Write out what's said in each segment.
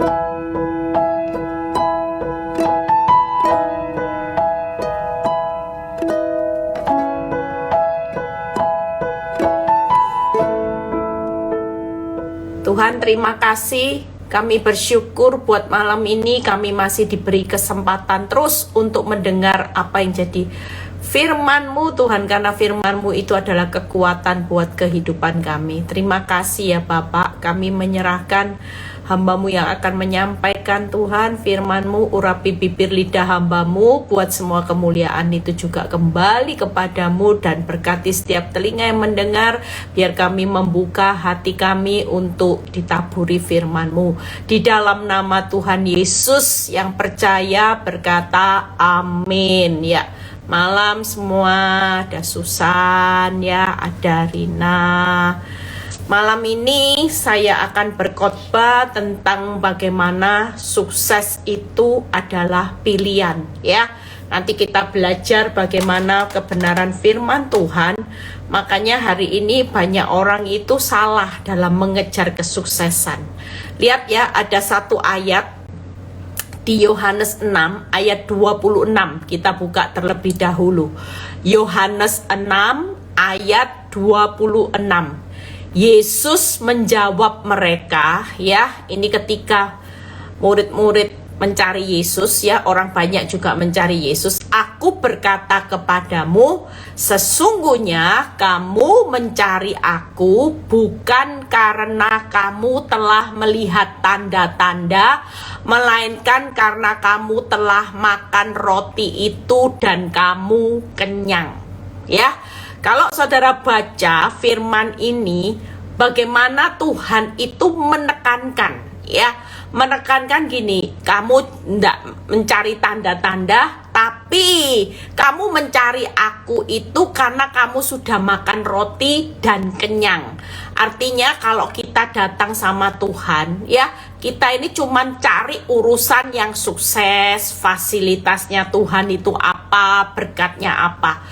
Tuhan, terima kasih. Kami bersyukur buat malam ini kami masih diberi kesempatan terus untuk mendengar apa yang jadi firman-Mu Tuhan, karena firman-Mu itu adalah kekuatan buat kehidupan kami. Terima kasih ya Bapak, kami menyerahkan hamba-Mu yang akan menyampaikan Tuhan firman-Mu, urapi bibir lidah hamba-Mu, buat semua kemuliaan itu juga kembali kepadamu, dan berkati setiap telinga yang mendengar, biar kami membuka hati kami untuk ditaburi firman-Mu. Di dalam nama Tuhan Yesus yang percaya berkata amin ya. Malam semua, ada Susan ya, ada Rina. Malam ini saya akan berkhotbah tentang bagaimana sukses itu adalah pilihan ya. Nanti kita belajar bagaimana kebenaran firman Tuhan. Makanya hari ini banyak orang itu salah dalam mengejar kesuksesan. Lihat ya, ada satu ayat di Yohanes 6 ayat 26. Kita buka terlebih dahulu. Yohanes 6 ayat 26. Yesus menjawab mereka ya, ini ketika murid-murid mencari Yesus ya, orang banyak juga mencari Yesus. Aku berkata kepadamu, sesungguhnya kamu mencari aku bukan karena kamu telah melihat tanda-tanda, melainkan karena kamu telah makan roti itu dan kamu kenyang. Ya, kalau saudara baca firman ini, bagaimana Tuhan itu menekankan ya, menekankan gini, kamu tidak mencari tanda-tanda, tapi kamu mencari aku itu karena kamu sudah makan roti dan kenyang. Artinya kalau kita datang sama Tuhan ya, kita ini cuman cari urusan yang sukses, fasilitasnya Tuhan itu apa, berkatnya apa.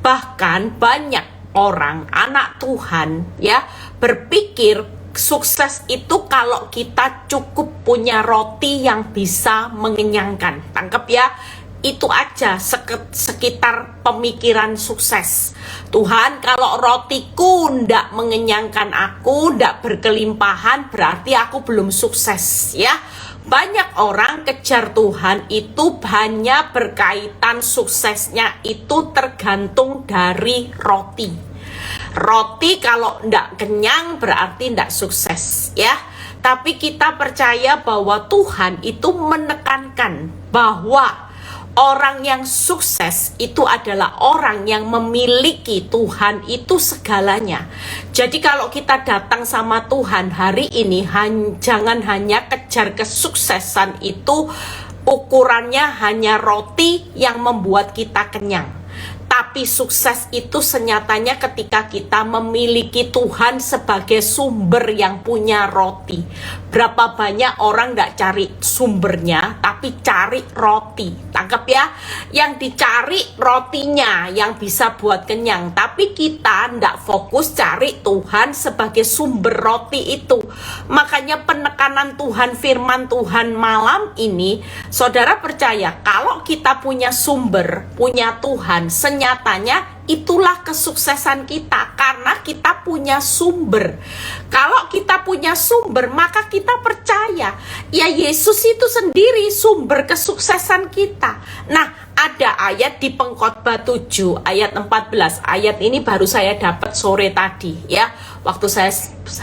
Bahkan banyak orang, anak Tuhan ya, berpikir sukses itu kalau kita cukup punya roti yang bisa mengenyangkan. Tangkap ya, itu aja sekitar pemikiran sukses. Tuhan, kalau rotiku ndak mengenyangkan aku, ndak berkelimpahan, berarti aku belum sukses ya. Banyak orang kejar Tuhan itu hanya berkaitan suksesnya itu tergantung dari roti. Roti kalau ndak kenyang berarti ndak sukses ya. Tapi kita percaya bahwa Tuhan itu menekankan bahwa orang yang sukses itu adalah orang yang memiliki Tuhan itu segalanya. Jadi kalau kita datang sama Tuhan hari ini, jangan hanya kejar kesuksesan itu ukurannya hanya roti yang membuat kita kenyang. Tapi sukses itu senyatanya ketika kita memiliki Tuhan sebagai sumber yang punya roti. Berapa banyak orang nggak cari sumbernya, tapi cari roti. Tangkap ya, yang dicari rotinya yang bisa buat kenyang. Tapi kita nggak fokus cari Tuhan sebagai sumber roti itu. Makanya penekanan Tuhan, firman Tuhan malam ini, saudara percaya kalau kita punya sumber, punya Tuhan, nyatanya itulah kesuksesan kita karena kita punya sumber. Kalau kita punya sumber, maka kita percaya ya Yesus itu sendiri sumber kesuksesan kita. Nah, ada ayat di Pengkhotbah 7 ayat 14. Ayat ini baru saya dapat sore tadi ya. Waktu saya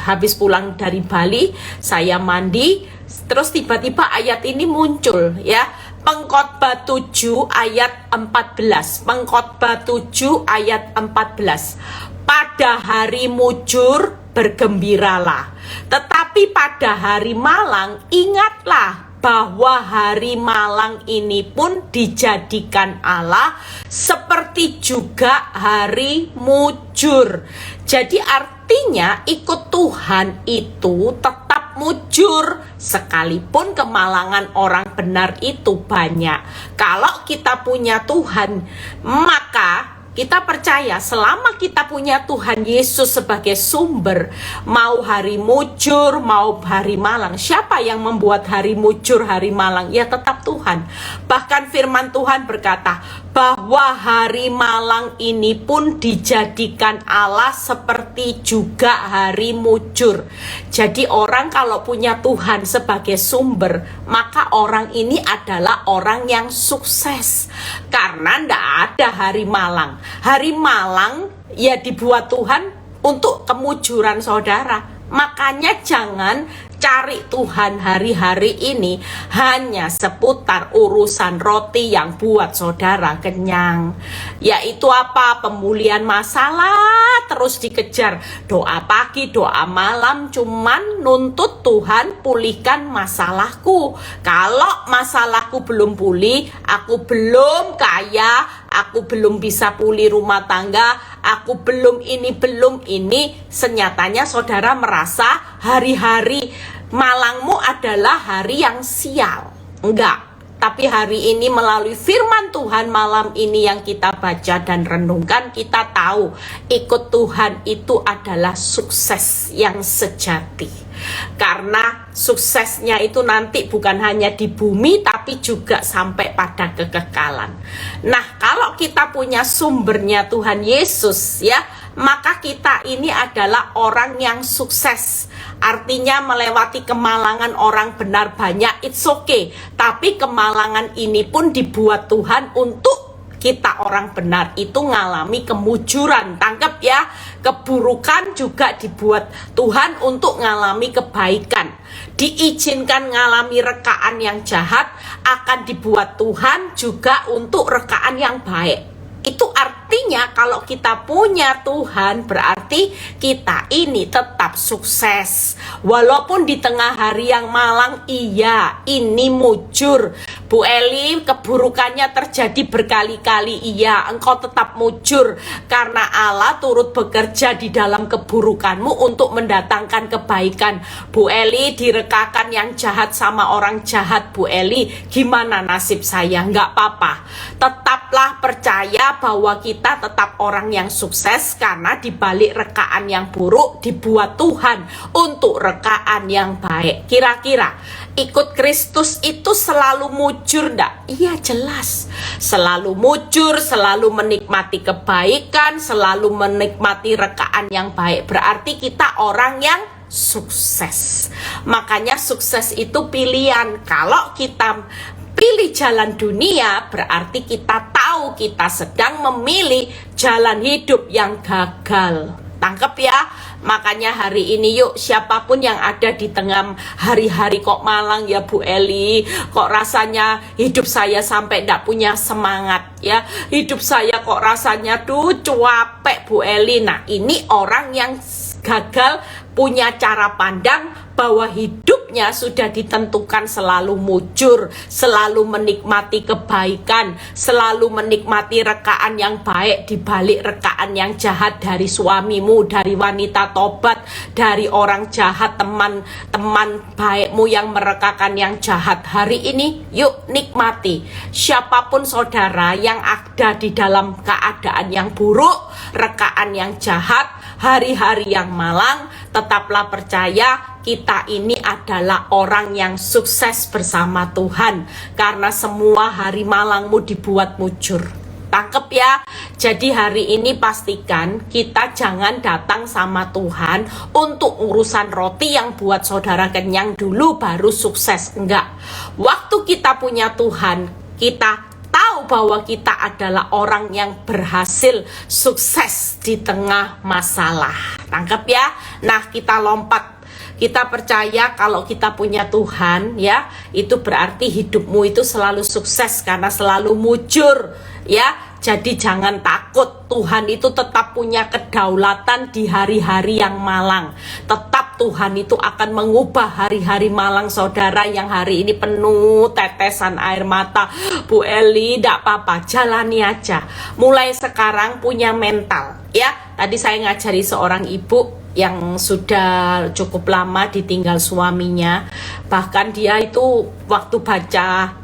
habis pulang dari Bali, saya mandi, terus tiba-tiba ayat ini muncul ya. Pengkhotbah 7 ayat 14. Pengkhotbah 7 ayat 14. Pada hari mujur bergembiralah, tetapi pada hari malang ingatlah bahwa hari malang ini pun dijadikan Allah seperti juga hari mujur. Jadi artinya ikut Tuhan itu tetap mujur, sekalipun kemalangan orang benar itu banyak. Kalau kita punya Tuhan, maka kita percaya selama kita punya Tuhan Yesus sebagai sumber, mau hari mujur, mau hari malang, siapa yang membuat hari mujur, hari malang? Ya tetap Tuhan. Bahkan firman Tuhan berkata bahwa hari malang ini pun dijadikan Allah seperti juga hari mujur. Jadi orang kalau punya Tuhan sebagai sumber, maka orang ini adalah orang yang sukses. Karena tidak ada hari malang. Hari malang ya dibuat Tuhan untuk kemujuran saudara. Makanya jangan cari Tuhan hari-hari ini hanya seputar urusan roti yang buat saudara kenyang. Yaitu apa? Pemulihan masalah terus dikejar. Doa pagi, doa malam cuman nuntut Tuhan pulihkan masalahku. Kalau masalahku belum pulih, aku belum kaya, aku belum bisa pulih rumah tangga, aku belum ini, senyatanya saudara merasa hari-hari malangmu adalah hari yang sial. Enggak, tapi hari ini melalui firman Tuhan malam ini yang kita baca dan renungkan, kita tahu ikut Tuhan itu adalah sukses yang sejati. Karena suksesnya itu nanti bukan hanya di bumi tapi juga sampai pada kekekalan. Nah, kalau kita punya sumbernya Tuhan Yesus ya, maka kita ini adalah orang yang sukses. Artinya melewati kemalangan orang benar banyak, it's okay. Tapi kemalangan ini pun dibuat Tuhan untuk kita orang benar itu ngalami kemujuran. Tangkap ya, keburukan juga dibuat Tuhan untuk ngalami kebaikan. Diizinkan ngalami rekaan yang jahat, akan dibuat Tuhan juga untuk rekaan yang baik. Itu artinya kalau kita punya Tuhan berarti kita ini tetap sukses. Walaupun di tengah hari yang malang, iya ini mujur. Bu Eli, keburukannya terjadi berkali-kali, iya engkau tetap mujur. Karena Allah turut bekerja di dalam keburukanmu untuk mendatangkan kebaikan. Bu Eli direkakan yang jahat sama orang jahat. Bu Eli, gimana nasib saya? Enggak apa-apa. Tetaplah percaya bahwa kita tetap orang yang sukses karena dibalik rekaan yang buruk dibuat Tuhan untuk rekaan yang baik. Kira-kira ikut Kristus itu selalu mujur enggak? Iya jelas. Selalu mujur, selalu menikmati kebaikan, selalu menikmati rekaan yang baik. Berarti kita orang yang sukses. Makanya sukses itu pilihan. Kalau kita pilih jalan dunia, berarti kita tahu kita sedang memilih jalan hidup yang gagal. Tangkep ya? Makanya hari ini yuk, siapapun yang ada di tengah hari-hari kok malang ya Bu Eli, kok rasanya hidup saya sampai tidak punya semangat ya, hidup saya kok rasanya capek Bu Eli. Nah ini orang yang gagal punya cara pandang bahwa hidupnya sudah ditentukan selalu mujur, selalu menikmati kebaikan, selalu menikmati rekaan yang baik di balik rekaan yang jahat dari suamimu, dari wanita tobat, dari orang jahat, teman-teman baikmu yang merekakan yang jahat. Hari ini yuk nikmati. Siapapun saudara yang ada di dalam keadaan yang buruk, rekaan yang jahat, hari-hari yang malang, tetaplah percaya kita ini adalah orang yang sukses bersama Tuhan. Karena semua hari malangmu dibuat mujur. Tangkep ya. Jadi hari ini pastikan kita jangan datang sama Tuhan untuk urusan roti yang buat saudara kenyang dulu baru sukses. Enggak. Waktu kita punya Tuhan, kita tahu bahwa kita adalah orang yang berhasil sukses di tengah masalah. Tangkap ya. Nah, kita lompat. Kita percaya kalau kita punya Tuhan ya, itu berarti hidupmu itu selalu sukses karena selalu mujur ya. Jadi jangan takut, Tuhan itu tetap punya kedaulatan di hari-hari yang malang. Tetap Tuhan itu akan mengubah hari-hari malang saudara yang hari ini penuh tetesan air mata. Bu Eli, tidak apa-apa, jalani aja. Mulai sekarang punya mental ya. Tadi saya ngajari seorang ibu yang sudah cukup lama ditinggal suaminya. Bahkan dia itu waktu baca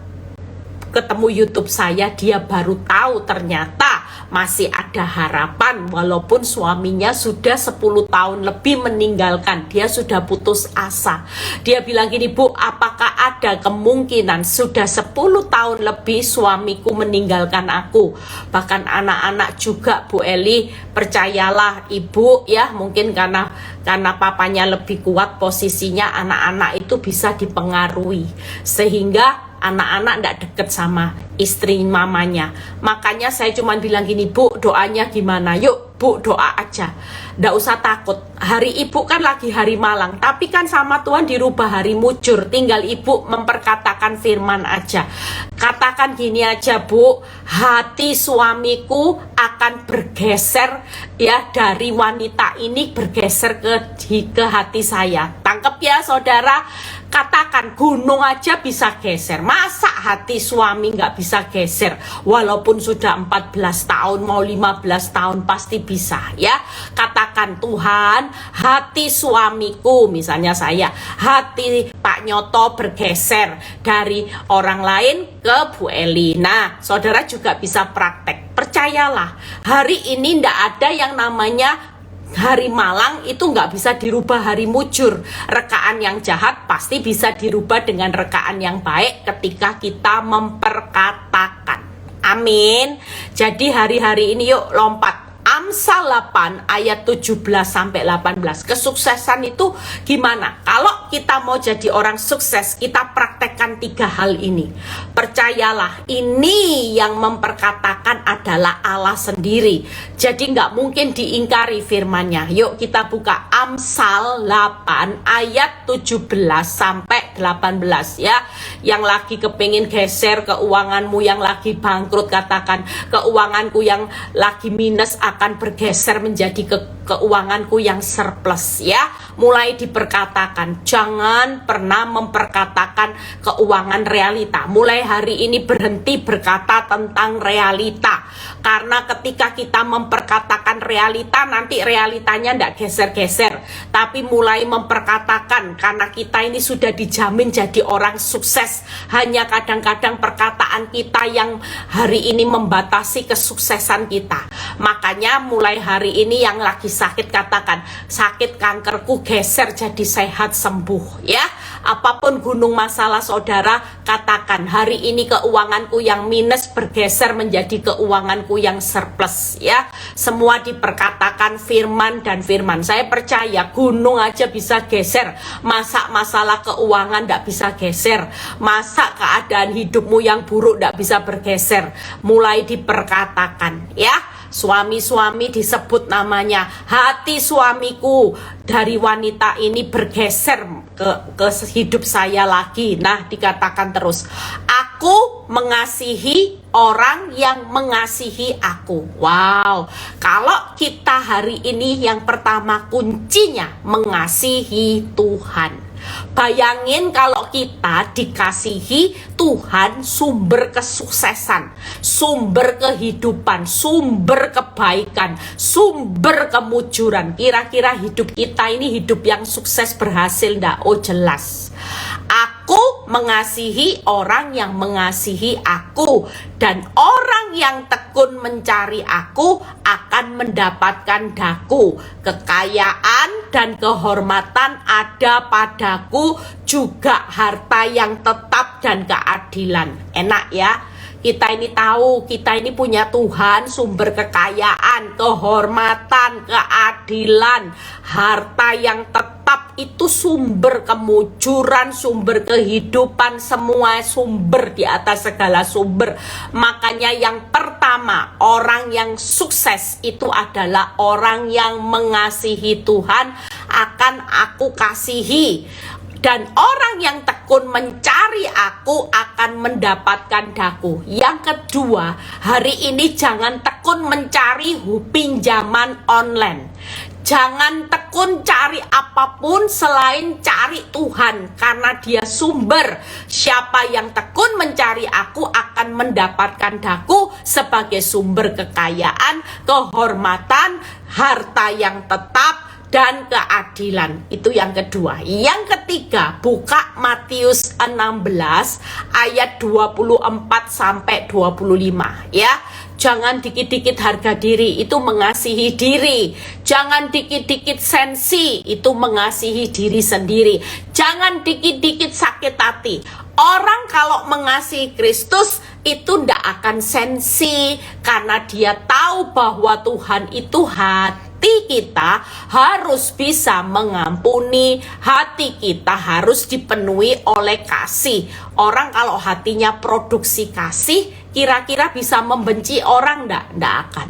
ketemu YouTube saya, dia baru tahu ternyata masih ada harapan walaupun suaminya sudah 10 tahun lebih meninggalkan. Dia sudah putus asa. Dia bilang gini, Bu, apakah ada kemungkinan sudah 10 tahun lebih suamiku meninggalkan aku? Bahkan anak-anak juga, Bu Eli, percayalah Ibu ya, mungkin karena papanya lebih kuat posisinya, anak-anak itu bisa dipengaruhi sehingga anak-anak tidak deket sama istri mamanya. Makanya saya cuma bilang gini, Bu, doanya gimana? Yuk Bu, doa aja, nggak usah takut. Hari Ibu kan lagi hari malang, tapi kan sama Tuhan dirubah hari mujur. Tinggal Ibu memperkatakan firman aja. Katakan gini aja, Bu, hati suamiku akan bergeser ya, dari wanita ini bergeser ke hati saya. Tangkep ya saudara. Katakan gunung aja bisa geser, masa hati suami nggak bisa geser? Walaupun sudah 14 tahun mau 15 tahun pasti bisa ya. Katakan, Tuhan, hati suamiku, misalnya saya, hati Pak Nyoto bergeser dari orang lain ke Bu Eli. Nah, saudara juga bisa praktek. Percayalah, hari ini ndak ada yang namanya hari malang itu nggak bisa dirubah hari mujur. Rekaan yang jahat pasti bisa dirubah dengan rekaan yang baik ketika kita memperkatakan. Amin. Jadi hari-hari ini yuk lompat. Amsal 8 ayat 17 sampai 18. Kesuksesan itu gimana? Kalau kita mau jadi orang sukses, kita praktekkan 3 hal ini. Percayalah, ini yang memperkatakan adalah Allah sendiri. Jadi nggak mungkin diingkari firman-Nya. Yuk kita buka Amsal 8 ayat 17 sampai 18 ya. Yang lagi kepingin geser keuanganmu, yang lagi bangkrut, katakan, keuanganku yang lagi minus akan bergeser menjadi keuanganku yang surplus ya. Mulai diperkatakan, jangan pernah memperkatakan keuangan realita. Mulai hari ini berhenti berkata tentang realita. Karena ketika kita memperkatakan realita, nanti realitanya tidak geser-geser. Tapi mulai memperkatakan, karena kita ini sudah dijamin jadi orang sukses. Hanya kadang-kadang perkataan kita yang hari ini membatasi kesuksesan kita. Makanya mulai hari ini yang lagi sakit, katakan, sakit kankerku geser jadi sehat sembuh ya. Apapun gunung masalah saudara, katakan, hari ini keuanganku yang minus bergeser menjadi keuanganku yang surplus ya. Semua diperkatakan firman dan firman. Saya percaya gunung aja bisa geser, masa masalah keuangan tidak bisa geser? Masa keadaan hidupmu yang buruk tidak bisa bergeser? Mulai diperkatakan ya. Suami-suami disebut namanya, hati suamiku dari wanita ini bergeser ke hidup saya lagi. Nah, dikatakan terus, aku mengasihi orang yang mengasihi aku. Wow, kalau kita hari ini yang pertama kuncinya mengasihi Tuhan. Bayangin kalau kita dikasihi Tuhan, sumber kesuksesan, sumber kehidupan, sumber kebaikan, sumber kemujuran. Kira-kira hidup kita ini hidup yang sukses, berhasil enggak? Oh jelas. Aku mengasihi orang yang mengasihi aku, dan orang yang tekun mencari aku akan mendapatkan daku. Kekayaan dan kehormatan ada padaku, juga harta yang tetap dan keadilan. Enak ya? Kita ini tahu, kita ini punya Tuhan, sumber kekayaan, kehormatan, keadilan, harta yang tetap, itu sumber kemujuran, sumber kehidupan, semua sumber di atas segala sumber. Makanya yang pertama, orang yang sukses itu adalah orang yang mengasihi Tuhan, akan aku kasihi. Dan orang yang tekun mencari aku akan mendapatkan daku. Yang kedua, hari ini jangan tekun mencari pinjaman online. Jangan tekun cari apapun selain cari Tuhan, karena Dia sumber. Siapa yang tekun mencari aku akan mendapatkan daku sebagai sumber kekayaan, kehormatan, harta yang tetap, dan keadilan. Itu yang kedua. Yang ketiga, buka Matius 16 ayat 24 sampai 25 ya. Jangan dikit-dikit harga diri, itu mengasihi diri. Jangan dikit-dikit sensi, itu mengasihi diri sendiri. Jangan dikit-dikit sakit hati. Orang kalau mengasihi Kristus itu ndak akan sensi, karena dia tahu bahwa Tuhan itu hati kita harus bisa mengampuni, hati kita harus dipenuhi oleh kasih. Orang kalau hatinya produksi kasih, kira-kira bisa membenci orang ndak? Ndak akan.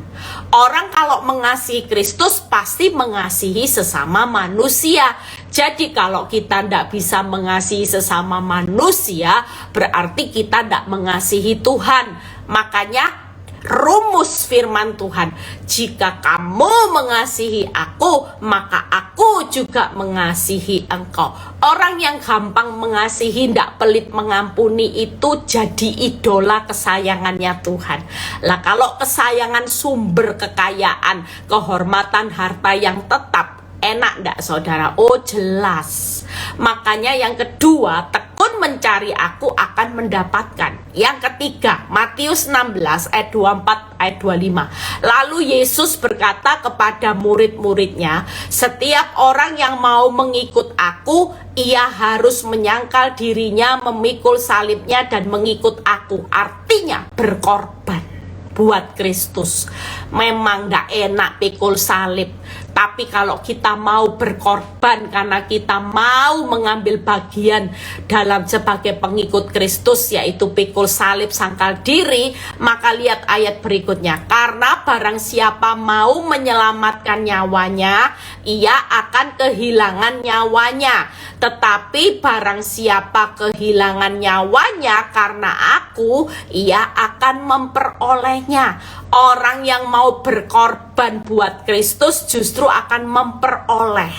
Orang kalau mengasihi Kristus pasti mengasihi sesama manusia. Jadi kalau kita ndak bisa mengasihi sesama manusia, berarti kita ndak mengasihi Tuhan. Makanya rumus firman Tuhan, jika kamu mengasihi aku, maka aku juga mengasihi engkau. Orang yang gampang mengasihi, ndak pelit mengampuni, itu jadi idola kesayangannya Tuhan. Lah kalau kesayangan sumber kekayaan, kehormatan, harta yang tetap, enak ndak saudara? Oh jelas. Makanya yang kedua, tekun mencari aku akan mendapatkan. Yang ketiga, Matius 16 ayat 24 ayat 25. Lalu Yesus berkata kepada murid-muridnya, setiap orang yang mau mengikut aku, ia harus menyangkal dirinya, memikul salibnya dan mengikut aku. Artinya berkorban buat Kristus. Memang ndak enak pikul salib, tapi kalau kita mau berkorban karena kita mau mengambil bagian dalam sebagai pengikut Kristus, yaitu pikul salib, sangkal diri, maka lihat ayat berikutnya. Karena barang siapa mau menyelamatkan nyawanya, ia akan kehilangan nyawanya. Tetapi barang siapa kehilangan nyawanya karena aku, ia akan memperolehnya. Orang yang mau berkorban buat Kristus justru akan memperoleh.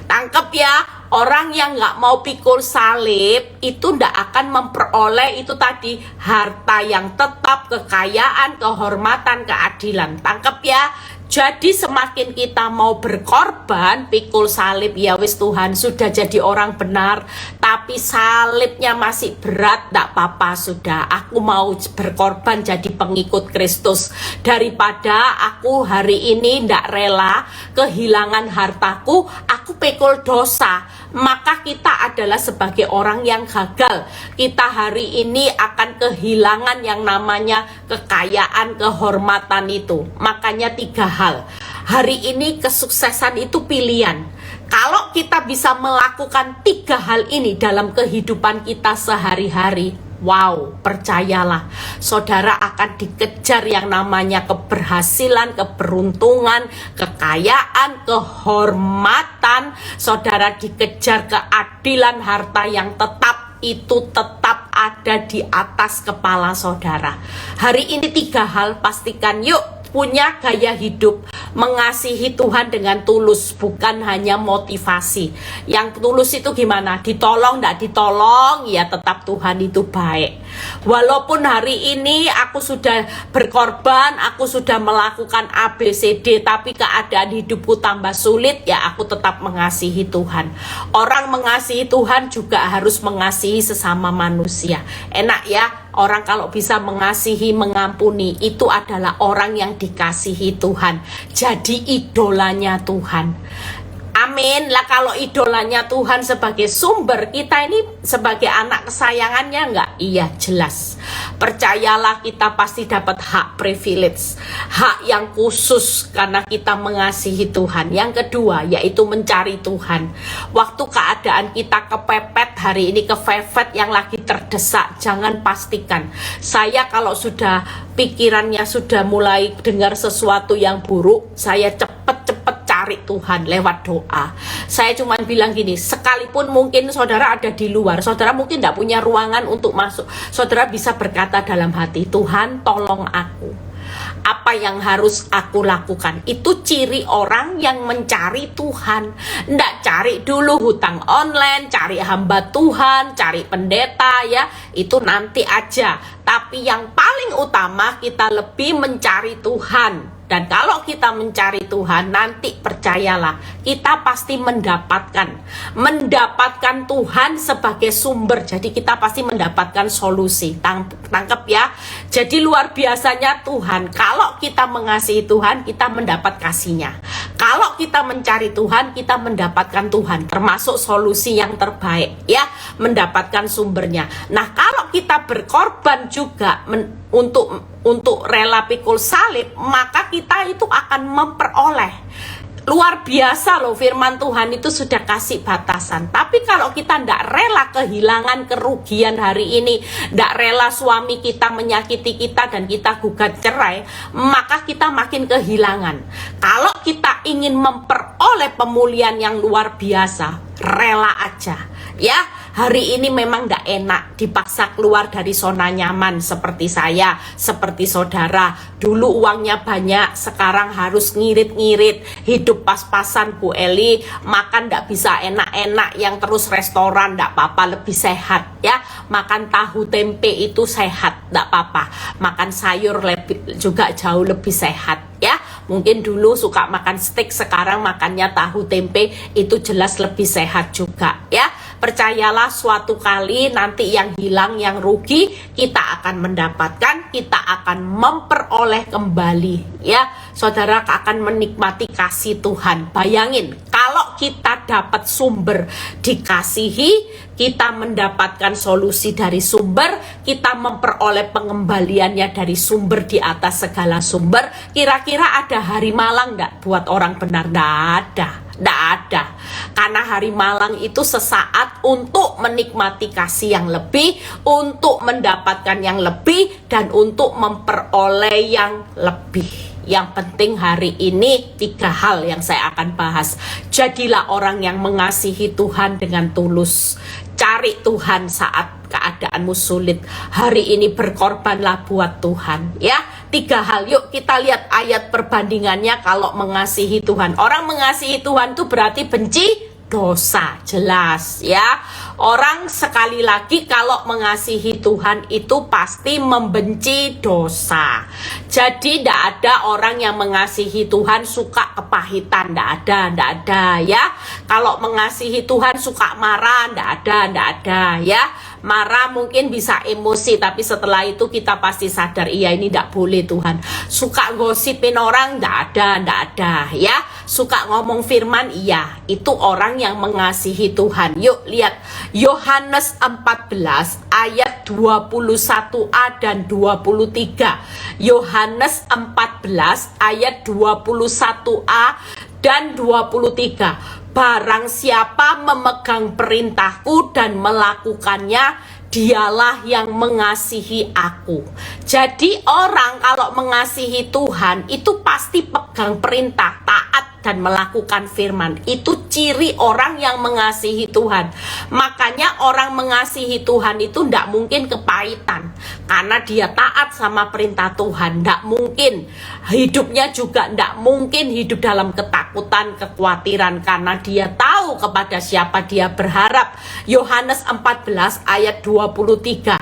Tangkep ya, orang yang nggak mau pikul salib itu ndak akan memperoleh itu tadi, harta yang tetap, kekayaan, kehormatan, keadilan. Tangkep ya. Jadi semakin kita mau berkorban, pikul salib, ya wis Tuhan sudah jadi orang benar, tapi salibnya masih berat, ndak apa-apa sudah. Aku mau berkorban jadi pengikut Kristus, daripada aku hari ini ndak rela kehilangan hartaku, aku pikul dosa. Maka kita adalah sebagai orang yang gagal. Kita hari ini akan kehilangan yang namanya kekayaan, kehormatan itu. Makanya 3 hal. Hari ini kesuksesan itu pilihan. Kalau kita bisa melakukan 3 hal ini dalam kehidupan kita sehari-hari, wow, percayalah, saudara akan dikejar yang namanya keberhasilan, keberuntungan, kekayaan, kehormatan. Saudara dikejar keadilan, harta yang tetap, itu tetap ada di atas kepala saudara. Hari ini 3 hal, pastikan yuk punya gaya hidup mengasihi Tuhan dengan tulus, bukan hanya motivasi. Yang tulus itu gimana? Ditolong, ndak ditolong, ya tetap Tuhan itu baik. Walaupun hari ini aku sudah berkorban, aku sudah melakukan ABCD, tapi keadaan hidupku tambah sulit, ya aku tetap mengasihi Tuhan. Orang mengasihi Tuhan juga harus mengasihi sesama manusia. Enak ya, orang kalau bisa mengasihi, mengampuni, itu adalah orang yang dikasihi Tuhan. Jadi idolanya Tuhan. Amin. Lah kalau idolanya Tuhan sebagai sumber, kita ini sebagai anak kesayangannya enggak? Iya, jelas. Percayalah, kita pasti dapat hak privilege, hak yang khusus karena kita mengasihi Tuhan. Yang kedua, yaitu mencari Tuhan. Waktu keadaan kita kepepet, hari ini kepepet yang lagi terdesak, jangan pastikan. Saya kalau pikirannya sudah mulai dengar sesuatu yang buruk, saya cepet-cepet cari Tuhan lewat doa. Saya cuma bilang gini, sekalipun mungkin saudara ada di luar, saudara mungkin tidak punya ruangan untuk masuk, saudara bisa berkata dalam hati, Tuhan tolong aku. Apa yang harus aku lakukan? Itu ciri orang yang mencari Tuhan. Nggak cari dulu hutang online, cari hamba Tuhan, cari pendeta, ya itu nanti aja. Tapi yang paling utama kita lebih mencari Tuhan. Dan kalau kita mencari Tuhan, nanti percayalah, kita pasti mendapatkan Tuhan sebagai sumber. Jadi kita pasti mendapatkan solusi. Tangkep ya. Jadi luar biasanya Tuhan. Kalau kita mengasihi Tuhan, kita mendapat kasih-Nya. Kalau kita mencari Tuhan, kita mendapatkan Tuhan, termasuk solusi yang terbaik ya, mendapatkan sumbernya. Nah, kalau kita berkorban juga untuk rela pikul salib, maka kita itu akan memperoleh. Luar biasa loh, firman Tuhan itu sudah kasih batasan. Tapi kalau kita tidak rela kehilangan kerugian hari ini, tidak rela suami kita menyakiti kita dan kita gugat cerai, maka kita makin kehilangan. Kalau kita ingin memperoleh pemulihan yang luar biasa, rela aja ya. Hari ini memang tidak enak dipaksa keluar dari zona nyaman, seperti saya, seperti saudara. Dulu uangnya banyak, sekarang harus ngirit-ngirit, hidup pas-pasan Bu Eli, makan tidak bisa enak-enak yang terus restoran, tidak apa-apa, lebih sehat ya. Makan tahu tempe itu sehat, tidak apa-apa. Makan sayur juga jauh lebih sehat ya. Mungkin dulu suka makan steak, sekarang makannya tahu tempe, itu jelas lebih sehat juga ya. Percayalah, suatu kali nanti yang hilang, yang rugi, kita akan mendapatkan, kita akan memperoleh kembali ya. Saudara akan menikmati kasih Tuhan. Bayangin, kalau kita dapat sumber dikasihi, kita mendapatkan solusi dari sumber, kita memperoleh pengembaliannya dari sumber di atas segala sumber. Kira-kira ada hari malang enggak buat orang benar? Tidak ada. Karena hari malang itu sesaat untuk menikmati kasih yang lebih, untuk mendapatkan yang lebih, dan untuk memperoleh yang lebih. Yang penting hari ini 3 hal yang saya akan bahas. Jadilah orang yang mengasihi Tuhan dengan tulus. Cari Tuhan saat keadaanmu sulit. Hari ini berkorbanlah buat Tuhan ya. 3 hal, yuk kita lihat ayat perbandingannya. Kalau mengasihi Tuhan, orang mengasihi Tuhan itu berarti benci dosa, jelas ya. Orang sekali lagi kalau mengasihi Tuhan itu pasti membenci dosa. Jadi tidak ada orang yang mengasihi Tuhan suka kepahitan, tidak ada ya. Kalau mengasihi Tuhan suka marah, tidak ada ya. Marah mungkin bisa emosi, tapi setelah itu kita pasti sadar, iya ini tidak boleh Tuhan. Suka gosipin orang, tidak ada ya. Suka ngomong firman, iya, itu orang yang mengasihi Tuhan. Yuk lihat Yohanes 14 ayat 21a dan 23. Yohanes 14 ayat 21a dan 23. Barang siapa memegang perintahku dan melakukannya, dialah yang mengasihi aku. Jadi orang kalau mengasihi Tuhan itu pasti pegang perintah, taat dan melakukan firman. Itu ciri orang yang mengasihi Tuhan. Makanya orang mengasihi Tuhan itu tidak mungkin kepahitan, karena dia taat sama perintah Tuhan. Tidak mungkin hidupnya juga, tidak mungkin hidup dalam ketakutan, kekhawatiran, karena dia tahu kepada siapa dia berharap. Yohanes 14 ayat 23.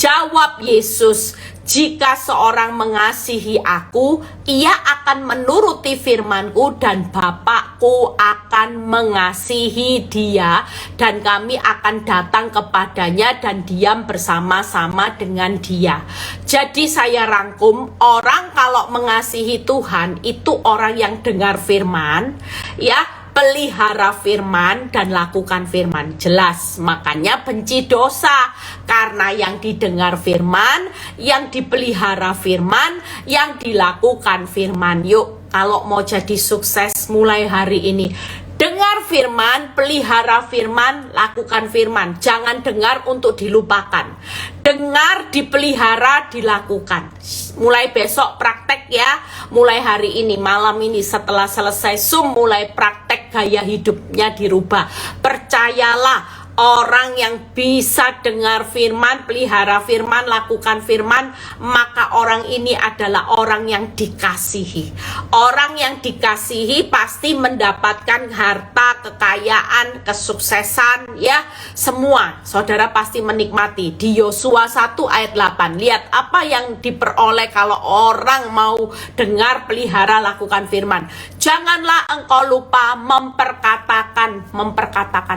Jawab Yesus, jika seorang mengasihi aku, ia akan menuruti firmanku, dan Bapakku akan mengasihi dia, dan kami akan datang kepadanya dan diam bersama-sama dengan dia. Jadi saya rangkum, orang kalau mengasihi Tuhan itu orang yang dengar firman ya, pelihara firman dan lakukan firman. Jelas, makanya benci dosa, karena yang didengar firman, yang dipelihara firman, yang dilakukan firman. Yuk, kalau mau jadi sukses mulai hari ini, dengar firman, pelihara firman, lakukan firman. Jangan dengar untuk dilupakan. Dengar, dipelihara, dilakukan. Mulai besok praktek ya. Mulai hari ini, malam ini setelah selesai Zoom, mulai praktek, gaya hidupnya dirubah. Percayalah, Orang yang bisa dengar firman, pelihara firman, lakukan firman, maka orang ini adalah orang yang dikasihi. Orang yang dikasihi pasti mendapatkan harta, kekayaan, kesuksesan, ya, semua. Saudara pasti menikmati. Di Yosua 1 ayat 8, lihat apa yang diperoleh kalau orang mau dengar, pelihara, lakukan firman. Janganlah engkau lupa memperkatakan.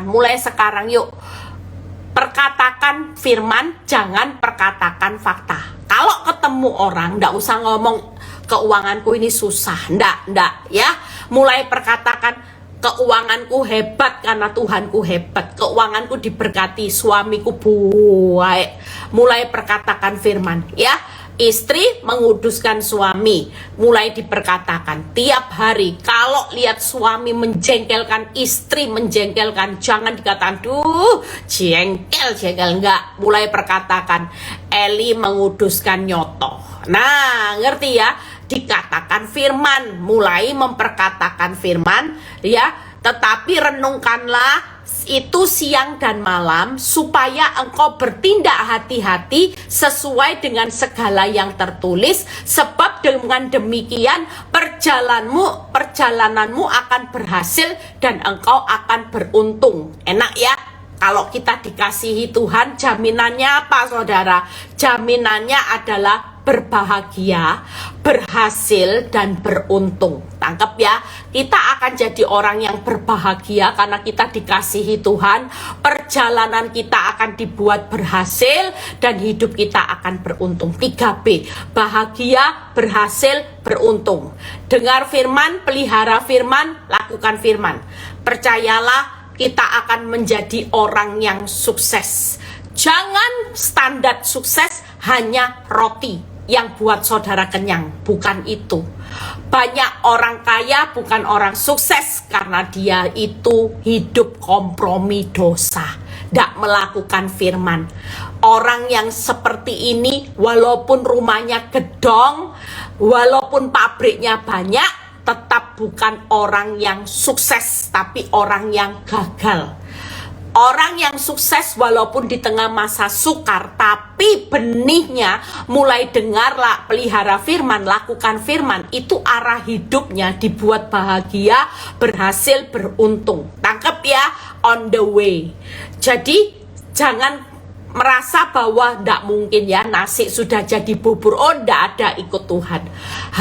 Mulai sekarang yuk, perkatakan firman, jangan perkatakan fakta. Kalau ketemu orang, ndak usah ngomong keuanganku ini susah, ndak ya. Mulai perkatakan keuanganku hebat karena Tuhanku hebat, keuanganku diberkati, suamiku baik. Mulai perkatakan firman, ya. Istri menguduskan suami, mulai diperkatakan tiap hari. Kalau lihat suami menjengkelkan, istri menjengkelkan, jangan dikatakan jengkel enggak. Mulai perkatakan Eli menguduskan nyoto. Nah, ngerti ya? Dikatakan firman, mulai memperkatakan firman, ya. Tetapi renungkanlah itu siang dan malam, supaya engkau bertindak hati-hati sesuai dengan segala yang tertulis, sebab dengan demikian perjalananmu akan berhasil dan engkau akan beruntung. Enak ya? Kalau kita dikasihi Tuhan, jaminannya apa, saudara? Jaminannya adalah berbahagia, berhasil, dan beruntung. Tangkap ya, kita akan jadi orang yang berbahagia karena kita dikasihi Tuhan. Perjalanan kita akan dibuat berhasil dan hidup kita akan beruntung. 3B, bahagia, berhasil, beruntung. Dengar firman, pelihara firman, lakukan firman. Percayalah, kita akan menjadi orang yang sukses. Jangan standar sukses hanya roti yang buat saudara kenyang, bukan itu. Banyak orang kaya bukan orang sukses karena dia itu hidup kompromi dosa, tidak melakukan firman. Orang yang seperti ini, walaupun rumahnya gedong, walaupun pabriknya banyak, tetap bukan orang yang sukses, tapi orang yang gagal. Orang yang sukses walaupun di tengah masa sukar, tapi benihnya mulai dengarlah, pelihara firman, lakukan firman, itu arah hidupnya dibuat bahagia, berhasil, beruntung. Tangkap ya, on the way. Jadi jangan merasa bahwa tidak mungkin ya, nasi sudah jadi bubur. Oh, tidak ada, ikut Tuhan.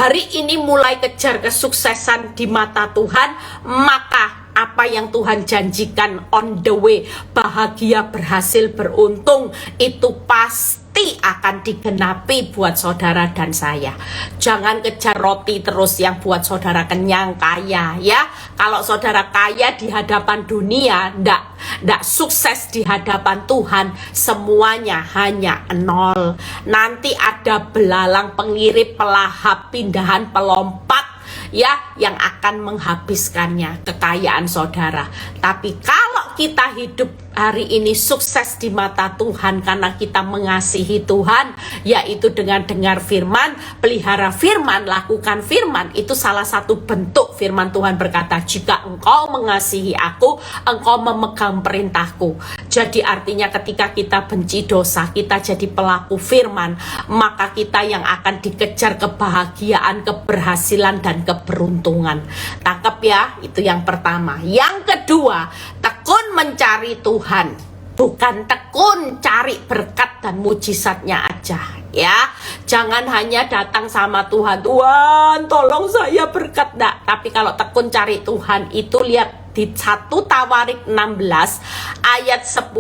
Hari ini mulai kejar kesuksesan di mata Tuhan, maka apa yang Tuhan janjikan on the way, bahagia, berhasil, beruntung, itu pasti akan digenapi buat saudara dan saya. Jangan kejar roti terus yang buat saudara kenyang, kaya ya. Kalau saudara kaya di hadapan dunia, ndak sukses di hadapan Tuhan, semuanya hanya nol. Nanti ada belalang, pengirit, pelahap, pindahan, pelompat ya, yang akan menghabiskannya kekayaan saudara. Tapi kalau kita hidup hari ini sukses di mata Tuhan karena kita mengasihi Tuhan, yaitu dengan dengar firman, pelihara firman, lakukan firman, itu salah satu bentuk firman Tuhan berkata, jika engkau mengasihi aku, engkau memegang perintahku. Jadi artinya ketika kita benci dosa, kita jadi pelaku firman, maka kita yang akan dikejar kebahagiaan, keberhasilan, dan keberuntungan. Tangkap ya, itu yang pertama. Yang kedua, tekun mencari Tuhan, bukan tekun cari berkat dan mujizatnya aja ya. Jangan hanya datang sama Tuhan, Tuhan tolong saya berkat, enggak. Tapi kalau tekun cari Tuhan itu, lihat di 1 Tawarik 16 ayat 10